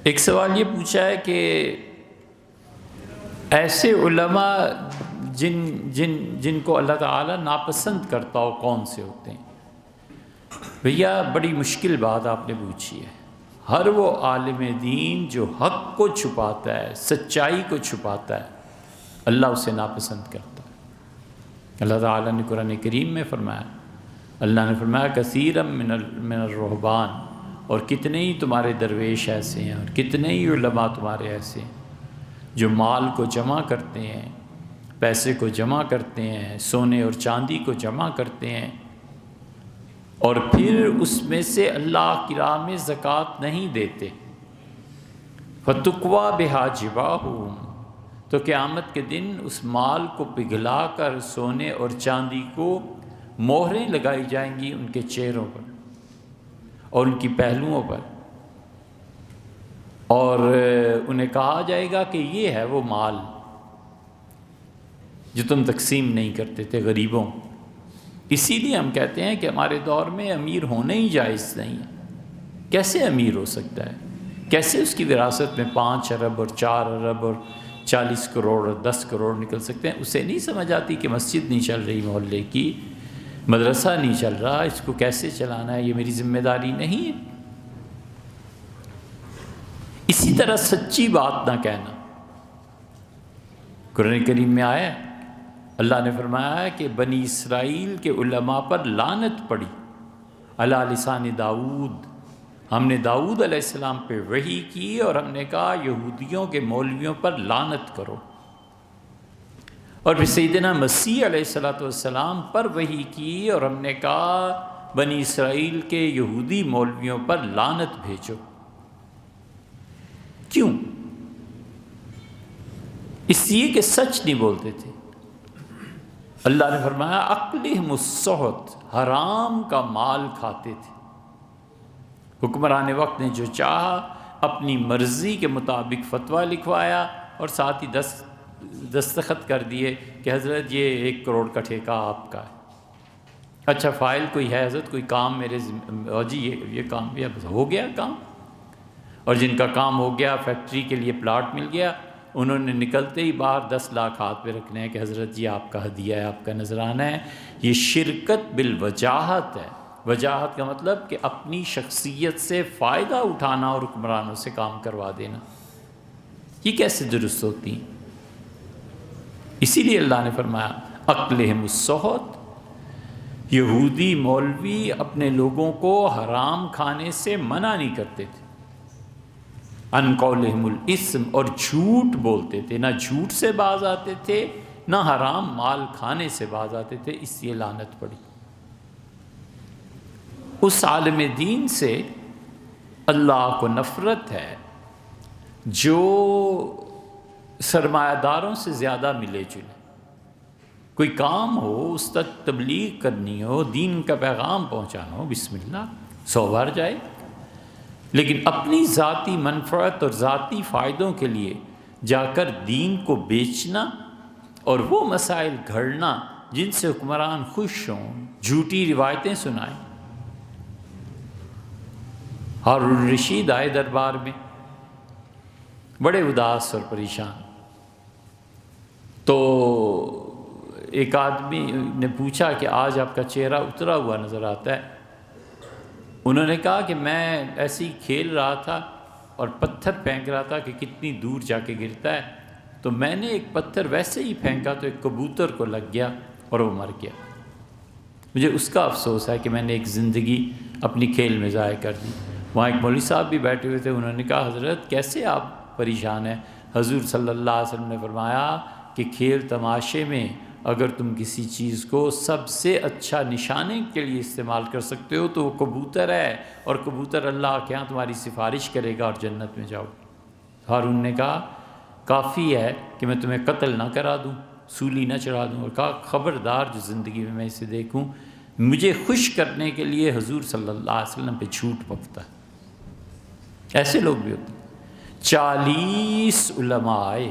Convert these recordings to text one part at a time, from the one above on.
ایک سوال یہ پوچھا ہے کہ ایسے علماء جن کو اللہ تعالیٰ ناپسند کرتا ہو کون سے ہوتے ہیں؟ بھیا بڑی مشکل بات آپ نے پوچھی ہے۔ ہر وہ عالم دین جو حق کو چھپاتا ہے، سچائی کو چھپاتا ہے، اللہ اسے ناپسند کرتا ہے۔ اللہ تعالیٰ نے قرآن کریم میں فرمایا، اللہ نے فرمایا کثیرا من الرہبان، اور کتنے ہی تمہارے درویش ایسے ہیں اور کتنے ہی علماء تمہارے ایسے ہیں جو مال کو جمع کرتے ہیں، پیسے کو جمع کرتے ہیں، سونے اور چاندی کو جمع کرتے ہیں، اور پھر اس میں سے اللہ کی راہ میں زکوٰۃ نہیں دیتے۔ فَتُقْوَى بِهَا جِبَاهُهُمْ، تو قیامت کے دن اس مال کو پگھلا کر سونے اور چاندی کو مہریں لگائی جائیں گی ان کے چہروں پر اور ان کی پہلوؤں پر، اور انہیں کہا جائے گا کہ یہ ہے وہ مال جو تم تقسیم نہیں کرتے تھے غریبوں۔ اسی لیے ہم کہتے ہیں کہ ہمارے دور میں امیر ہونا ہی جائز نہیں ہے۔ کیسے امیر ہو سکتا ہے؟ کیسے اس کی وراثت میں 5 ارب اور 4 ارب اور 40 کروڑ اور 10 کروڑ نکل سکتے ہیں؟ اسے نہیں سمجھ آتی کہ مسجد نہیں چل رہی محلے کی، مدرسہ نہیں چل رہا، اس کو کیسے چلانا ہے، یہ میری ذمہ داری نہیں ہے۔ اسی طرح سچی بات نہ کہنا، قرآن کریم میں آیا ہے، اللہ نے فرمایا ہے کہ بنی اسرائیل کے علماء پر لعنت پڑی علی لسان داؤد، ہم نے داؤد علیہ السلام پہ وحی کی اور ہم نے کہا یہودیوں کے مولویوں پر لعنت کرو، اور پھر سیدنا مسیح علیہ السلام پر وحی کی اور ہم نے کہا بنی اسرائیل کے یہودی مولویوں پر لعنت بھیجو۔ کیوں؟ اس لیے کہ سچ نہیں بولتے تھے۔ اللہ نے فرمایا اکلہم السحت، حرام کا مال کھاتے تھے۔ حکمران وقت نے جو چاہا اپنی مرضی کے مطابق فتویٰ لکھوایا اور ساتھ ہی دستخط کر دیے کہ حضرت یہ 1 کروڑ کا ٹھیکہ آپ کا ہے۔ اچھا فائل کوئی ہے حضرت، کوئی کام میرے جی یہ کام بھی ہو گیا کام، اور جن کا کام ہو گیا، فیکٹری کے لیے پلاٹ مل گیا، انہوں نے نکلتے ہی باہر 10 لاکھ ہاتھ پہ رکھنے ہیں کہ حضرت جی آپ کا ہدیہ ہے، آپ کا نذرانہ ہے۔ یہ شرکت بالوجاہت ہے۔ وجاہت کا مطلب کہ اپنی شخصیت سے فائدہ اٹھانا اور حکمرانوں سے کام کروا دینا، یہ کیسے درست ہوتی ہیں؟ اسی لیے اللہ نے فرمایا اکلہم السحت، یہودی مولوی اپنے لوگوں کو حرام کھانے سے منع نہیں کرتے تھے۔ ان قولہم الاسم، اور جھوٹ بولتے تھے، نہ جھوٹ سے باز آتے تھے نہ حرام مال کھانے سے باز آتے تھے، اس لیے لعنت پڑی۔ اس عالم دین سے اللہ کو نفرت ہے جو سرمایہ داروں سے زیادہ ملے جلے، کوئی کام ہو اس تک تبلیغ کرنی ہو، دین کا پیغام پہنچانا ہو، بسم اللہ 100 بار جائے، لیکن اپنی ذاتی منفعت اور ذاتی فائدوں کے لیے جا کر دین کو بیچنا اور وہ مسائل گھڑنا جن سے حکمران خوش ہوں، جھوٹی روایتیں سنائیں۔ ہارون الرشید آئے دربار میں بڑے اداس اور پریشان، تو ایک آدمی نے پوچھا کہ آج آپ کا چہرہ اترا ہوا نظر آتا ہے۔ انہوں نے کہا کہ میں ایسے ہی کھیل رہا تھا اور پتھر پھینک رہا تھا کہ کتنی دور جا کے گرتا ہے، تو میں نے ایک پتھر ویسے ہی پھینکا تو ایک کبوتر کو لگ گیا اور وہ مر گیا۔ مجھے اس کا افسوس ہے کہ میں نے ایک زندگی اپنی کھیل میں ضائع کر دی۔ وہاں ایک مولوی صاحب بھی بیٹھے ہوئے تھے، انہوں نے کہا حضرت کیسے آپ پریشان ہیں؟ حضور صلی اللہ علیہ وسلم نے فرمایا کہ کھیل تماشے میں اگر تم کسی چیز کو سب سے اچھا نشانے کے لیے استعمال کر سکتے ہو تو وہ کبوتر ہے، اور کبوتر اللہ کے ہاں تمہاری سفارش کرے گا اور جنت میں جاؤ۔ ہارون نے کہا کافی ہے کہ میں تمہیں قتل نہ کرا دوں، سولی نہ چڑھا دوں، اور کہا خبردار جو زندگی میں اسے دیکھوں مجھے خوش کرنے کے لیے حضور صلی اللہ علیہ وسلم پہ جھوٹ پکتا ہے۔ ایسے لوگ بھی ہوتے ہیں۔ 40 علماء آئے،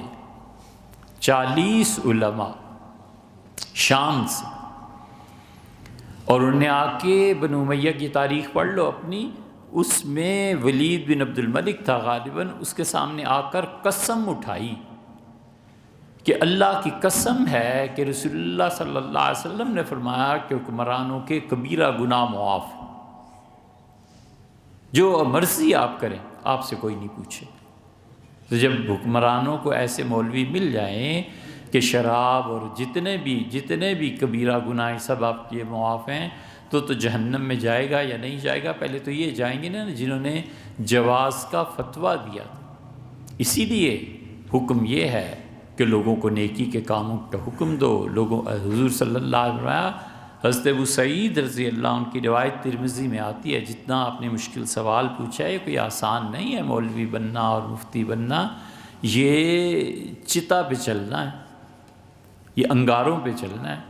40 علماء شام سے، اور انہوں نے آ کے بنو امیہ کی تاریخ پڑھ لو اپنی، اس میں ولید بن عبد الملک تھا غالباً، اس کے سامنے آ کر قسم اٹھائی کہ اللہ کی قسم ہے کہ رسول اللہ صلی اللہ علیہ وسلم نے فرمایا کہ حکمرانوں کے کبیرہ گناہ معاف، جو مرضی آپ کریں، آپ سے کوئی نہیں پوچھے۔ تو جب حکمرانوں کو ایسے مولوی مل جائیں کہ شراب اور جتنے بھی کبیرہ گناہ سب آپ کے معاف ہیں، تو جہنم میں جائے گا یا نہیں جائے گا؟ پہلے تو یہ جائیں گے نا جنہوں نے جواز کا فتویٰ دیا تھا۔ اسی لیے حکم یہ ہے کہ لوگوں کو نیکی کے کاموں کا حکم دو۔ حضور صلی اللہ علیہ وسلم، حضرت ابو سعید رضی اللہ عنہ کی روایت ترمذی میں آتی ہے، جتنا آپ نے مشکل سوال پوچھا ہے، کوئی آسان نہیں ہے مولوی بننا اور مفتی بننا۔ یہ چتا پہ چلنا ہے، یہ انگاروں پہ چلنا ہے،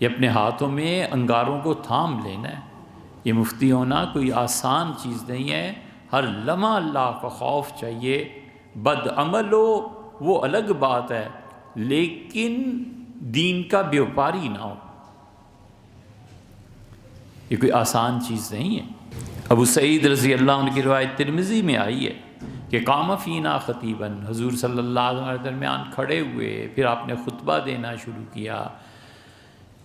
یہ اپنے ہاتھوں میں انگاروں کو تھام لینا ہے۔ یہ مفتی ہونا کوئی آسان چیز نہیں ہے، ہر لمحہ اللہ کا خوف چاہیے۔ بد عمل ہو وہ الگ بات ہے، لیکن دین کا بیوپاری نہ ہو، یہ کوئی آسان چیز نہیں ہے۔ ابو سعید رضی اللہ عنہ کی روایت ترمذی میں آئی ہے کہ قام فینا خطیباً، حضور صلی اللہ علیہ وسلم کے درمیان کھڑے ہوئے، پھر آپ نے خطبہ دینا شروع کیا۔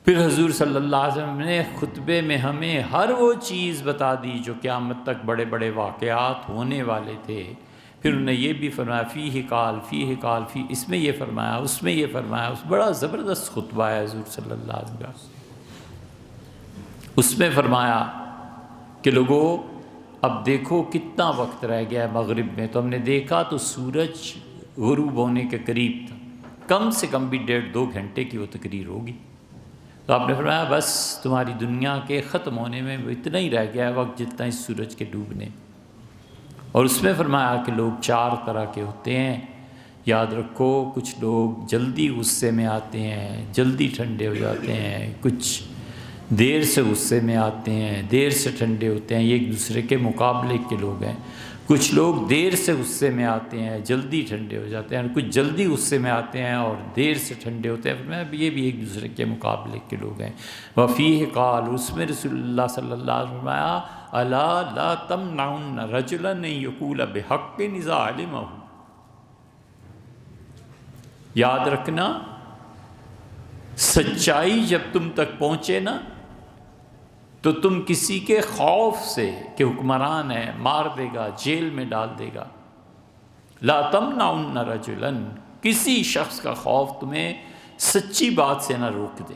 پھر حضور صلی اللہ علیہ وسلم نے خطبے میں ہمیں ہر وہ چیز بتا دی جو قیامت تک بڑے بڑے واقعات ہونے والے تھے۔ پھر انہوں نے یہ بھی فرمایا فیہ قال فیہ قال، اس میں یہ فرمایا، اس میں یہ فرمایا۔ بڑا زبردست خطبہ ہے حضور صلی اللہ علیہ وسلم کا۔ اس میں فرمایا کہ لوگوں اب دیکھو کتنا وقت رہ گیا ہے مغرب میں، تو ہم نے دیکھا تو سورج غروب ہونے کے قریب تھا، کم سے کم بھی 1.5-2 گھنٹے کی وہ تقریر ہوگی۔ تو آپ نے فرمایا بس تمہاری دنیا کے ختم ہونے میں اتنا ہی رہ گیا ہے وقت جتنا اس سورج کے ڈوبنے۔ اور اس میں فرمایا کہ لوگ 4 طرح کے ہوتے ہیں، یاد رکھو، کچھ لوگ جلدی غصے میں آتے ہیں، جلدی ٹھنڈے ہو جاتے ہیں، کچھ دیر سے غصے میں آتے ہیں، دیر سے ٹھنڈے ہوتے ہیں، یہ ایک دوسرے کے مقابلے کے لوگ ہیں۔ کچھ لوگ دیر سے غصے میں آتے ہیں، جلدی ٹھنڈے ہو جاتے ہیں، کچھ جلدی غصے میں آتے ہیں اور دیر سے ٹھنڈے ہوتے ہیں۔ فرمایا یہ بھی ایک دوسرے کے مقابلے کے لوگ ہیں۔ وفیہ قال، اس میں رسول اللہ صلی اللہ علیہ وسلم فرمایا الا لا تمنعن رجلا ان یقول بحق اذا علمہ، یاد رکھنا سچائی جب تم تک پہنچے نا تو تم کسی کے خوف سے کہ حکمران ہے مار دے گا، جیل میں ڈال دے گا، لا تمنعن رجلا، کسی شخص کا خوف تمہیں سچی بات سے نہ روک دے۔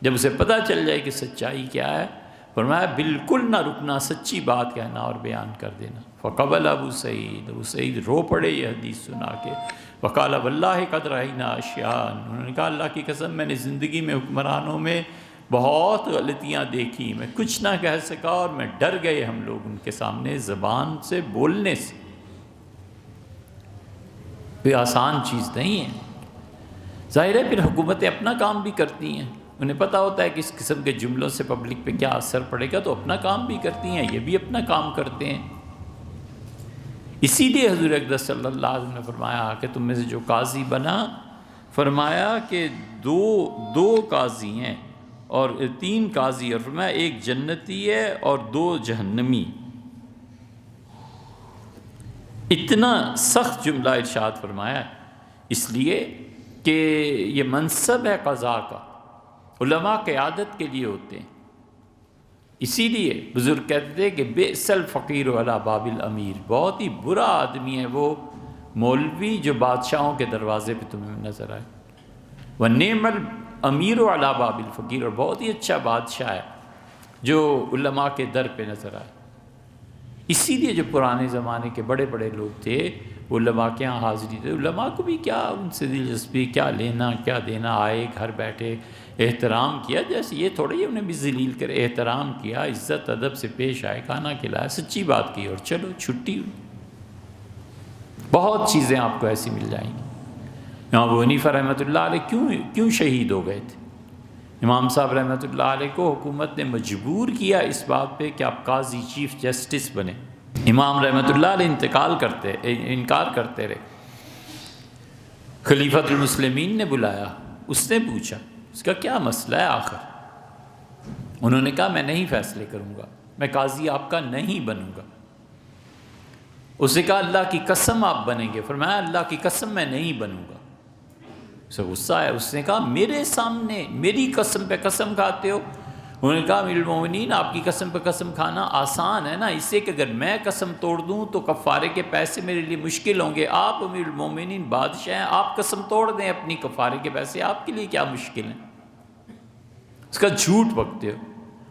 جب اسے پتہ چل جائے کہ سچائی کیا ہے، فرمایا بالکل نہ رکنا، سچی بات کہنا اور بیان کر دینا۔ فقبل ابو سعید رو پڑے یہ حدیث سنا کے، وقال واللہ قد رأینا اشیاء، انہوں نے کہا اللہ کی قسم میں نے زندگی میں حکمرانوں میں بہت غلطیاں دیکھی، میں کچھ نہ کہہ سکا اور میں ڈر گئے ہم لوگ ان کے سامنے زبان سے بولنے سے۔ کوئی آسان چیز نہیں ہے۔ ظاہر ہے پھر حکومتیں اپنا کام بھی کرتی ہیں، انہیں پتہ ہوتا ہے کہ اس قسم کے جملوں سے پبلک پہ کیا اثر پڑے گا، تو اپنا کام بھی کرتی ہیں، یہ بھی اپنا کام کرتے ہیں۔ اسی لیے حضور اقدس صلی اللہ علیہ وسلم نے فرمایا کہ تم میں سے جو قاضی بنا، فرمایا کہ دو قاضی ہیں اور 3 قاضی، اور فرمایا ایک جنتی ہے اور 2 جہنمی۔ اتنا سخت جملہ ارشاد فرمایا ہے، اس لیے کہ یہ منصب ہے قضاء کا، علماء قیادت کے لیے ہوتے ہیں۔ اسی لیے بزرگ کہتے تھے کہ بئس الفقیر علی باب الامیر، بہت ہی برا آدمی ہے وہ مولوی جو بادشاہوں کے دروازے پہ تمہیں نظر آئے، ونعم الامیر علی باب الفقیر، اور بہت ہی اچھا بادشاہ ہے جو علماء کے در پہ نظر آئے۔ اسی لیے جو پرانے زمانے کے بڑے بڑے لوگ تھے وہ علماء کے یہاں حاضری تھے، علماء کو بھی کیا ان سے دلچسپی، کیا لینا کیا دینا، آئے گھر بیٹھے احترام کیا، جیسے یہ تھوڑی ہی انہیں بھی ذلیل کرے، احترام کیا، عزت ادب سے پیش آئے، کھانا کھلایا، سچی بات کی اور چلو چھٹی ہوئی۔ بہت چیزیں آپ کو ایسی مل جائیں گی۔ امام ابو حنیفہ رحمۃ اللہ علیہ کیوں شہید ہو گئے تھے؟ امام صاحب رحمۃ اللہ علیہ کو حکومت نے مجبور کیا اس بات پہ کہ آپ قاضی چیف جسٹس بنے۔ امام رحمۃ اللہ علیہ انکار کرتے رہے۔ خلیفۃ المسلمین نے بلایا، اس نے پوچھا اس کا کیا مسئلہ ہے آخر؟ انہوں نے کہا میں نہیں فیصلے کروں گا، میں قاضی آپ کا نہیں بنوں گا۔ اس نے کہا اللہ کی قسم آپ بنیں گے؟ فرمایا اللہ کی قسم میں نہیں بنوں گا۔ اسے غصہ آیا، اس نے کہا میرے سامنے میری قسم پہ قسم کھاتے ہو؟ انہوں نے کہا امیر المومنین آپ کی قسم پہ قسم کھانا آسان ہے نا، اس سے کہ اگر میں قسم توڑ دوں تو کفارے کے پیسے میرے لیے مشکل ہوں گے، آپ امیر المومنین بادشاہ ہیں، آپ قسم توڑ دیں اپنی، کفارے کے پیسے آپ کے لیے کیا مشکل ہیں؟ اس کا جھوٹ بکتے ہو۔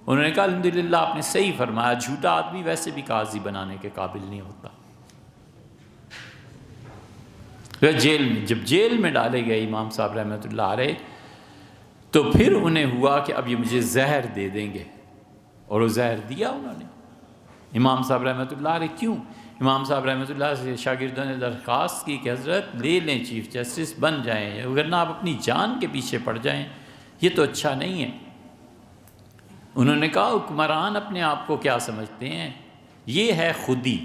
انہوں نے کہا الحمدللہ آپ نے صحیح فرمایا، جھوٹا آدمی ویسے بھی قاضی بنانے کے قابل نہیں ہوتا۔ جب جیل میں ڈالے گئے امام صاحب رحمۃ اللہ علیہ، تو پھر انہیں ہوا کہ اب یہ مجھے زہر دے دیں گے، اور وہ زہر دیا انہوں نے۔ امام صاحب رحمۃ اللہ علیہ کیوں؟ امام صاحب رحمۃ اللہ سے شاگردوں نے درخواست کی کہ حضرت لے لیں چیف جسٹس بن جائیں، ورنہ آپ اپنی جان کے پیچھے پڑ جائیں، یہ تو اچھا نہیں ہے۔ انہوں نے کہا حکمران اپنے آپ کو کیا سمجھتے ہیں؟ یہ ہے خودی،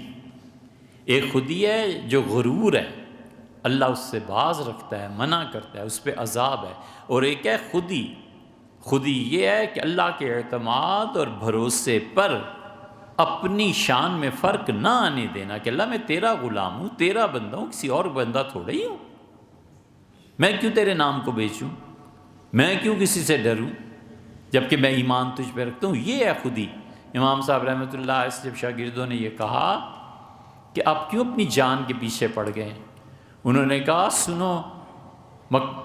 ایک خودی ہے جو غرور ہے، اللہ اس سے باز رکھتا ہے، منع کرتا ہے، اس پہ عذاب ہے، اور ایک ہے خودی یہ ہے کہ اللہ کے اعتماد اور بھروسے پر اپنی شان میں فرق نہ آنے دینا، کہ اللہ میں تیرا غلام ہوں، تیرا بندہ ہوں، کسی اور بندہ تھوڑا ہی ہوں، میں کیوں تیرے نام کو بیچوں، میں کیوں کسی سے ڈروں جبکہ میں ایمان تجھ پہ رکھتا ہوں، یہ ہے خودی۔ امام صاحب رحمۃ اللہ علیہ سے جب شاگردوں نے یہ کہا کہ آپ کیوں اپنی جان کے پیچھے پڑ گئے، انہوں نے کہا سنو،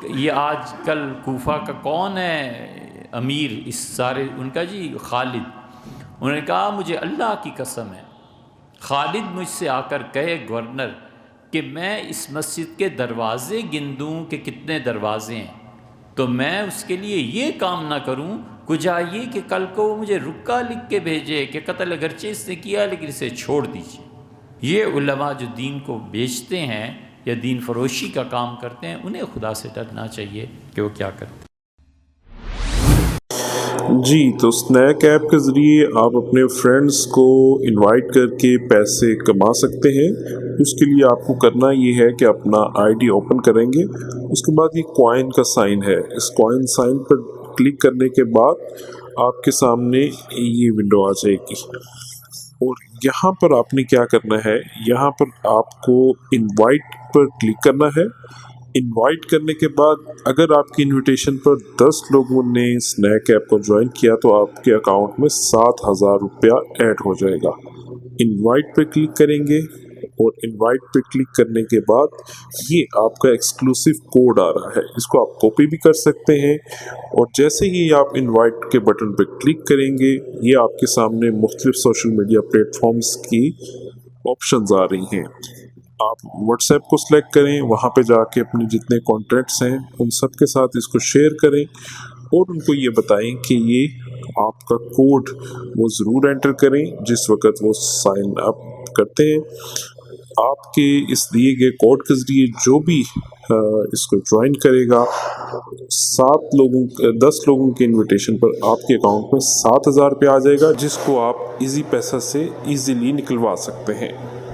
یہ آج کل کوفہ کا کون ہے امیر اس سارے، ان کا جی خالد۔ انہوں نے کہا مجھے اللہ کی قسم ہے، خالد مجھ سے آ کر کہے گورنر کہ میں اس مسجد کے دروازے گن دوں کہ کتنے دروازے ہیں، تو میں اس کے لیے یہ کام نہ کروں، کجا یہ کہ کل کو وہ مجھے رکا لکھ کے بھیجے کہ قتل اگرچہ اس نے کیا لیکن اسے چھوڑ دیجیے۔ یہ علماء جو دین کو بیچتے ہیں یا دین فروشی کا کام کرتے ہیں، انہیں خدا سے ڈرنا چاہیے کہ وہ کیا کرتے ہیں۔ جی، تو اسنیک ایپ کے ذریعے آپ اپنے فرینڈز کو انوائٹ کر کے پیسے کما سکتے ہیں۔ اس کے لیے آپ کو کرنا یہ ہے کہ اپنا آئی ڈی اوپن کریں گے، اس کے بعد یہ کوائن کا سائن ہے، اس کوائن سائن پر کلک کرنے کے بعد آپ کے سامنے یہ ونڈو آ جائے گی، اور یہاں پر آپ نے کیا کرنا ہے، یہاں پر آپ کو انوائٹ پر کلک کرنا ہے۔ انوائٹ کرنے کے بعد اگر آپ کی انویٹیشن پر 10 لوگوں نے اسنیک ایپ کو جوائن کیا تو آپ کے اکاؤنٹ میں 7,000 روپیہ ایڈ ہو جائے گا۔ انوائٹ پہ کلک کریں گے، اور انوائٹ پہ کلک کرنے کے بعد یہ آپ کا ایکسکلوسیو کوڈ آ رہا ہے، اس کو آپ کاپی بھی کر سکتے ہیں، اور جیسے ہی آپ انوائٹ کے بٹن پہ کلک کریں گے، یہ آپ کے سامنے مختلف سوشل میڈیا پلیٹ فارمز کی آپشنز آ رہی ہیں۔ آپ واٹس ایپ کو سلیکٹ کریں، وہاں پہ جا کے اپنے جتنے کانٹیکٹس ہیں ان سب کے ساتھ اس کو شیئر کریں، اور ان کو یہ بتائیں کہ یہ آپ کا کوڈ وہ ضرور انٹر کریں جس وقت وہ سائن اپ کرتے ہیں۔ آپ کے اس دیے گئے کوڈ کے ذریعے جو بھی اس کو جوائن کرے گا، 10 لوگوں کے انویٹیشن پر آپ کے اکاؤنٹ میں 7,000 روپے آ جائے گا، جس کو آپ ایزی پیسہ سے ایزیلی نکلوا سکتے ہیں۔